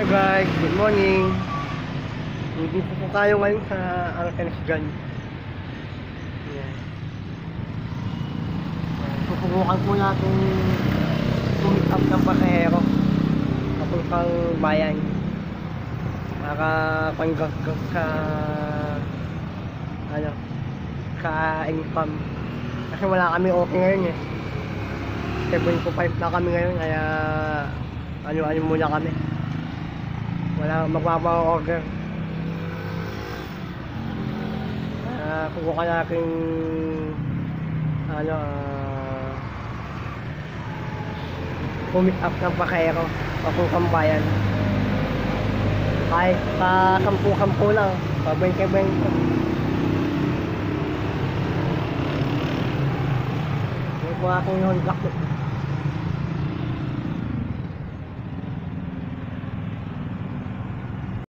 Hello guys, good morning. Hindi po tayo ngayon sa Arkansas. Yan. Susubukan po natin tumit up ng pasahero papuntang bayan para panggagag sa sa income kasi wala kami okay ngayon 7.5 na kami ngayon kaya ano muna kami, wala magpapa-order. Kukuha natin pumit up ng pasahero papuntang bayan kahit pa 10 lang, pa 20. May po akong yung jacket.